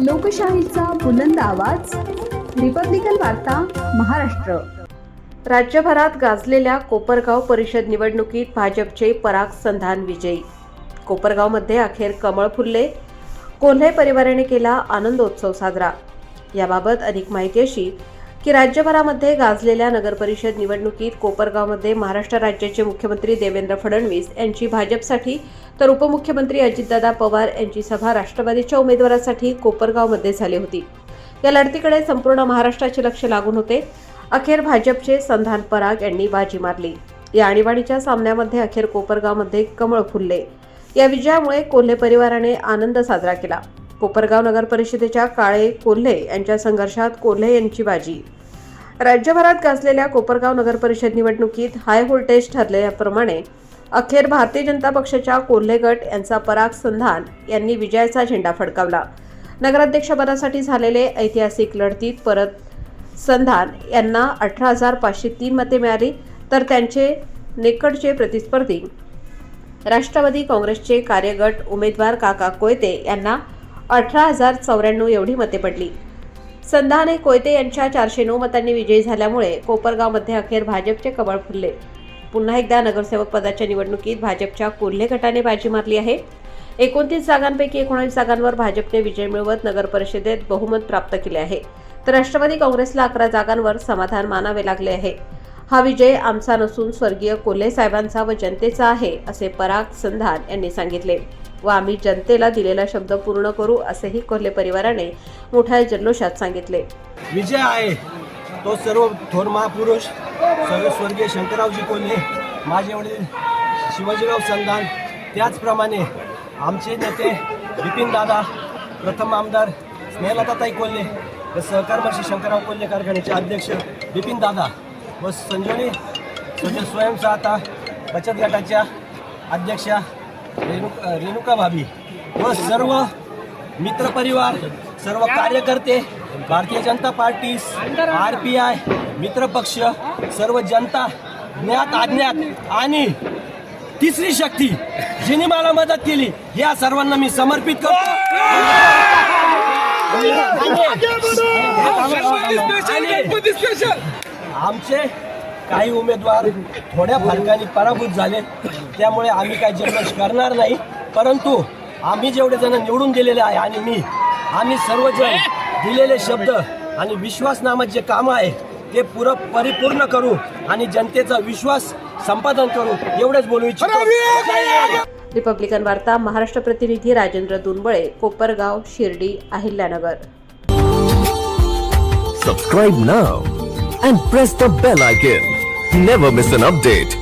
लोकशाहीचा बुलंद आवाज, रिपब्लिकन वार्ता महाराष्ट्र। राज्यभरात गाजलेल्या कोपरगाव परिषद निवडणुकीत भाजपचे पराग संधान विजयी। कोपरगावमध्ये अखेर कमळ फुलले। कोल्हे परिवाराने केला आनंदोत्सव साजरा। याबाबत अधिक माहिती अशी की राज्यभरामध्ये गाजलेल्या नगरपरिषद निवडणुकीत कोपरगावमध्ये महाराष्ट्र राज्याचे मुख्यमंत्री देवेंद्र फडणवीस यांची भाजपसाठी तर उपमुख्यमंत्री अजितदादा पवार यांची सभा राष्ट्रवादीच्या उमेदवारासाठी कोपरगावमध्ये झाली होती। या लढतीकडे संपूर्ण महाराष्ट्राचे लक्ष लागून होते। अखेर भाजपचे संधान पराग यांनी बाजी मारली। या आणीबाणीच्या सामन्यामध्ये अखेर कोपरगावमध्ये कमळ फुलले। या विजयामुळे कोल्हे परिवाराने आनंद साजरा केला। कोपरगाव नगर परिषदेच्या काळे कोल्हे यांच्या संघर्षात कोल्हे यांची बाजी। राज्यभरात गाजलेल्या कोपरगाव नगर परिषद निवडणुकीत हाय व्होल्टेज ठरल्याप्रमाणे अखेर भारतीय जनता पक्षाच्या कोल्हे गट यांचा पराग संधान यांनी विजयाचा झेंडा फडकावला। नगराध्यक्षपदासाठी झालेले ऐतिहासिक लढतीत परत संधान यांना 18,503 मते मिळाली, तर त्यांचे निकटचे प्रतिस्पर्धी राष्ट्रवादी काँग्रेसचे कार्यगट उमेदवार काका कोयते यांना 18,094 एवढी मते पडली। संधान कोयते यांच्या 409 मतांनी विजयी झाल्यामुळे कोपरगावमध्ये अखेर भाजपचे कमळ फुलले। पुन्हा एकदा नगरसेवक पदाच्या निवडणुकीत भाजपच्या कोल्हे गटाने बाजी मारली आहे। 29 जागांपैकी 19 जागांवर भाजपने विजय मिळवत नगर परिषदेत बहुमत प्राप्त केले आहे, तर राष्ट्रवादी काँग्रेसला 11 जागांवर समाधान मानावे लागले आहे। हा विजय आमचा नसून स्वर्गीय कोल्हे साहेबांचा व जनतेचा आहे, असे पराग संधान यांनी सांगितले व आम्ही जनतेला दिलेला शब्द पूर्ण करू, असेही कोल्हे परिवाराने मोठ्या जल्लोषात सांगितले। विजय आहे तो सर्व थोर महापुरुष सर्व स्वर्गीय शंकररावजी कोल्हे, माझे वडील शिवाजीराव संधान, त्याचप्रमाणे आमचे नेते विपिन दादा, प्रथम आमदार स्नेहलताताई कोल्हे व सहकार शंकरराव कोल्हे कारखान्याचे अध्यक्ष विपिन दादा व संजीवनी स्वयंसहायता बचत गटाच्या अध्यक्षा रेणुका भाभी व सर्व मित्रपरिवार, सर्व कार्यकर्ते, भारतीय जनता पार्टी, RPI, मित्रपक्ष, सर्व जनता, ज्ञात अज्ञात आणि तिसरी शक्ती जिने मला मदत केली, या सर्वांना मी समर्पित करतो। आमचे काही उमेदवार थोड्या फरकाने पराभूत झाले, त्यामुळे आम्ही काही जल्लोष करणार नाही, परंतु आम्ही जेवढे जण निवडून दिलेले आहे आणि आम्ही सर्वजण दिलेले शब्द आणि विश्वासनामात जे काम आहे ते परिपूर्ण करू आणि जनतेचा विश्वास संपादन करू, एवढेच बोलू इच्छितो। रिपब्लिकन वार्ता महाराष्ट्र प्रतिनिधी Rajendra Dunbale, Kopargaon, Shirdi, Ahilyanagar. Subscribe now and press the bell icon. Never miss an update.